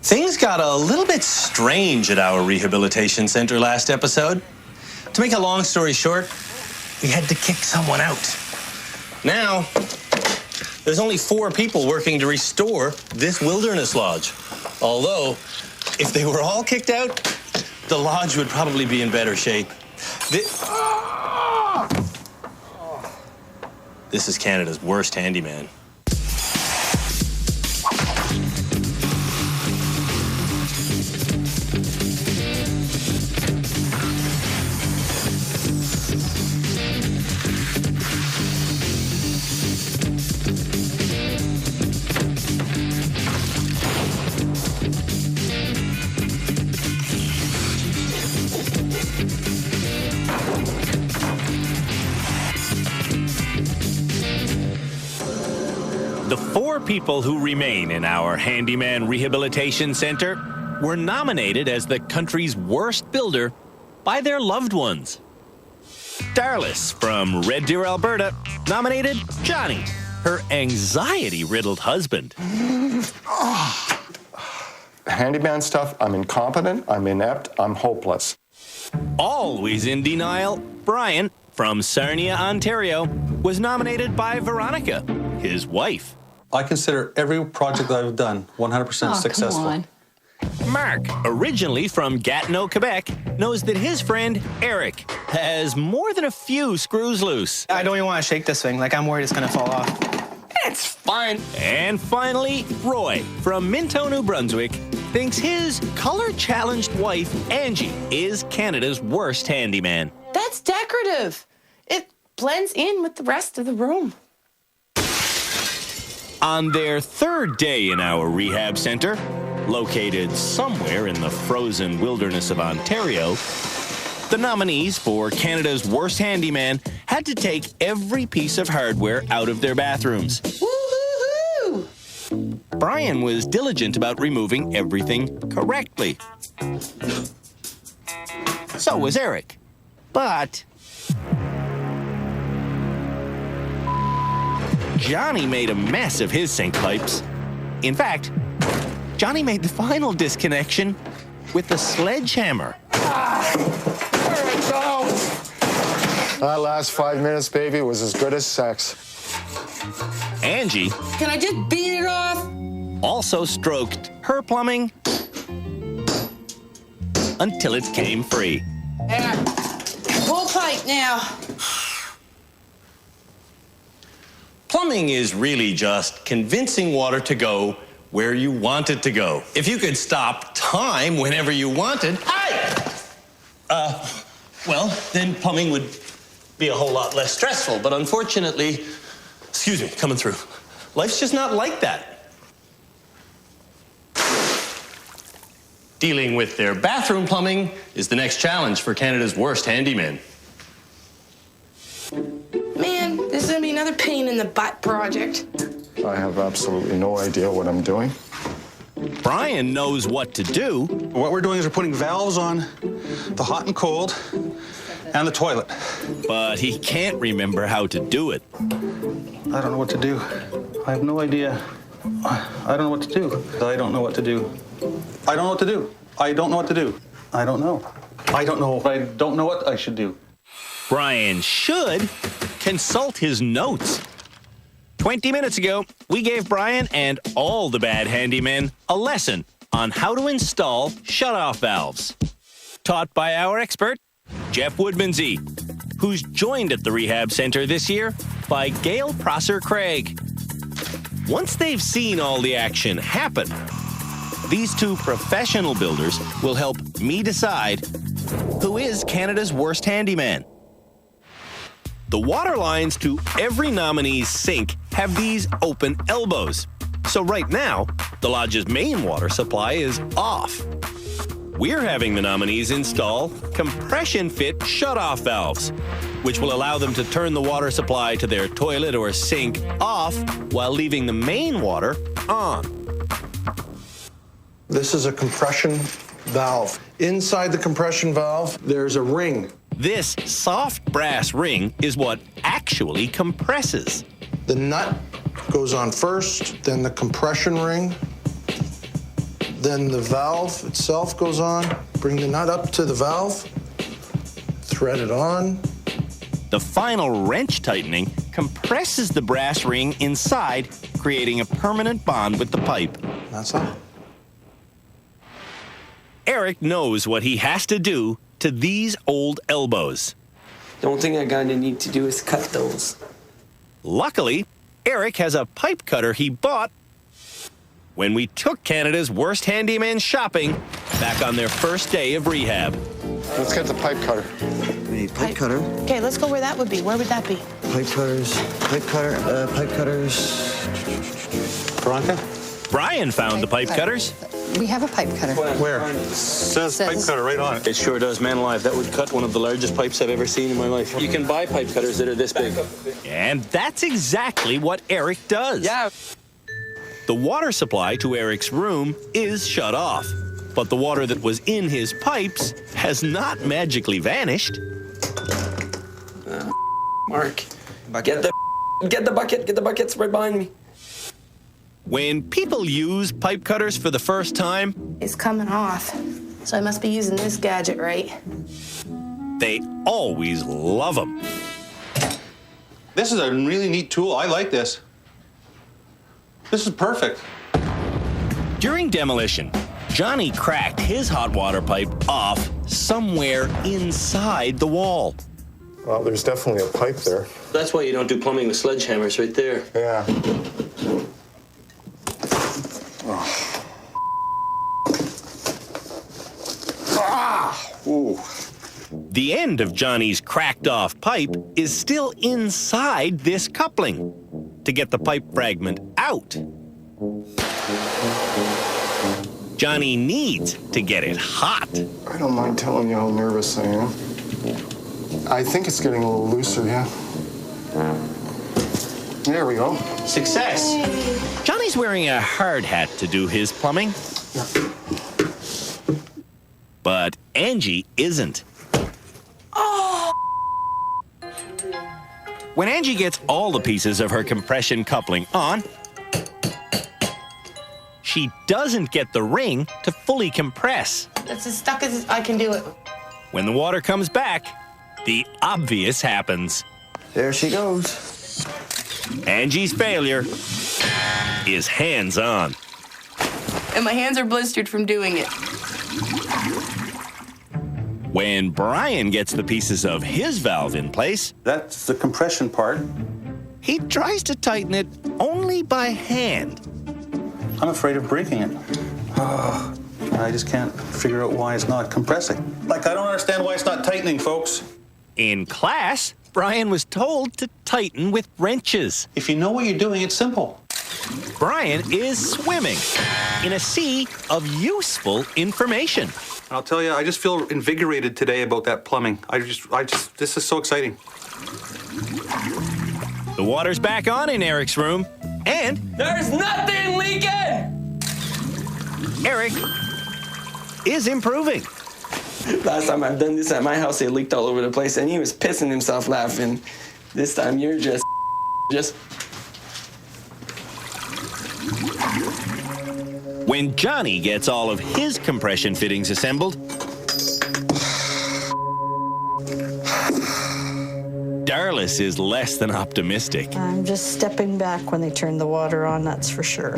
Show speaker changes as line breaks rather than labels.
Things got a little bit strange at our rehabilitation center last episode. To make a long story short, we had to kick someone out. Now, there's only 4 people working to restore this wilderness lodge. Although, if they were all kicked out, the lodge would probably be in better shape. This is Canada's worst handyman.
The 4 people who remain in our Handyman Rehabilitation Center were nominated as the country's worst builder by their loved ones. Darlis from Red Deer, Alberta, nominated Johnny, her anxiety-riddled husband.
Handyman stuff, I'm incompetent, I'm inept, I'm hopeless.
Always in denial, Brian from Sarnia, Ontario, was nominated by Veronica, his wife.
I consider every project that I've done 100% successful.
Come on.
Mark, originally from Gatineau, Quebec, knows that his friend Eric has more than a few screws loose.
I don't even want to shake this thing. Like, I'm worried it's going to fall off.
It's fine.
And finally, Roy from Minto, New Brunswick, thinks his color-challenged wife, Angie, is Canada's worst handyman.
That's decorative. It blends in with the rest of the room.
On their 3rd day in our rehab center, located somewhere in the frozen wilderness of Ontario, the nominees for Canada's worst handyman had to take every piece of hardware out of their bathrooms.
Woo-hoo-hoo!
Brian was diligent about removing everything correctly. So was Eric. But Johnny made a mess of his sink pipes. In fact, Johnny made the final disconnection with a sledgehammer.
That last 5 minutes, baby, was as good as sex.
Angie
Can I just beat it off?
also stroked her plumbing until it came free.
There. Full pipe now.
Plumbing is really just convincing water to go where you want it to go. If you could stop time whenever you wanted, well, then plumbing would be a whole lot less stressful. But unfortunately, excuse me, coming through, life's just not like that. Dealing with their bathroom plumbing is the next challenge for Canada's worst handyman.
Man, this is going to be another pain in the butt project.
I have absolutely no idea what I'm doing.
Brian knows what to do.
What we're doing is we're putting valves on the hot and cold and the toilet.
But he can't remember how to do it.
I don't know what to do. I have no idea. I don't know what to do. I don't know what to do. I don't know what to do. I don't know what to do. I don't know. I don't know. I don't know what I should do.
Brian should consult his notes. 20 minutes ago, we gave Brian and all the bad handymen a lesson on how to install shutoff valves. Taught by our expert, Jeff Woodmansey, who's joined at the rehab center this year by Gail Prosser-Craig. Once they've seen all the action happen, these 2 professional builders will help me decide who is Canada's worst handyman. The water lines to every nominee's sink have these open elbows. So right now, the lodge's main water supply is off. We're having the nominees install compression-fit shutoff valves, which will allow them to turn the water supply to their toilet or sink off while leaving the main water on.
This is a compression valve. Inside the compression valve, there's a ring.
This soft brass ring is what actually compresses.
The nut goes on first, then the compression ring, Then the valve itself goes on. Bring the nut up to the valve. Thread it on.
The final wrench tightening compresses the brass ring inside, creating a permanent bond with the pipe.
That's all.
Eric knows what he has to do to these old elbows.
The only thing I gotta need to do is cut those.
Luckily, Eric has a pipe cutter he bought when we took Canada's worst handyman shopping back on their first day of rehab.
Let's get the pipe cutter.
We need pipe cutter.
Okay, let's go where that would be. Where would that be?
Pipe cutters. Pipe cutters.
Veronica?
Brian found the pipe cutters.
We have a pipe cutter.
Where? Says pipe cutter right on it.
It sure does, man alive. That would cut one of the largest pipes I've ever seen in my life. You can buy pipe cutters that are this big.
And that's exactly what Eric does.
Yeah.
The water supply to Eric's room is shut off, but the water that was in his pipes has not magically vanished.
Mark, get the bucket. Get the buckets right behind me.
When people use pipe cutters for the first time,
It's coming off. So I must be using this gadget, right?
they always love them.
This is a really neat tool. I like this. This is perfect.
During demolition, Johnny cracked his hot water pipe off somewhere inside the wall.
Well, there's definitely a pipe there.
That's why you don't do plumbing with sledgehammers right there.
Yeah. Ooh.
The end of Johnny's cracked off pipe is still inside this coupling. To get the pipe fragment out, Johnny needs to get it hot.
I don't mind telling you how nervous I am. I think it's getting a little looser, yeah. There we go.
Success.
Johnny's wearing a hard hat to do his plumbing. But Angie isn't. When Angie gets all the pieces of her compression coupling on, she doesn't get the ring to fully compress.
That's as stuck as I can do it.
When the water comes back, the obvious happens.
There she goes.
Angie's failure is hands-on.
And my hands are blistered from doing it.
When Brian gets the pieces of his valve in place,
That's the compression part.
he tries to tighten it only by hand.
I'm afraid of breaking it. I just can't figure out why it's not compressing. Like, I don't understand why it's not tightening, folks.
In class, Brian was told to tighten with wrenches.
If you know what you're doing, it's simple.
Brian is swimming in a sea of useful information.
I'll tell you, I just feel invigorated today about that plumbing. This is so exciting.
The water's back on in Eric's room, and
There's nothing leaking!
Eric is improving.
Last time I've done this at my house, it leaked all over the place, and he was pissing himself laughing. This time you're just.
When Johnny gets all of his compression fittings assembled, Darlis is less than optimistic.
I'm just stepping back when they turn the water on, that's for sure.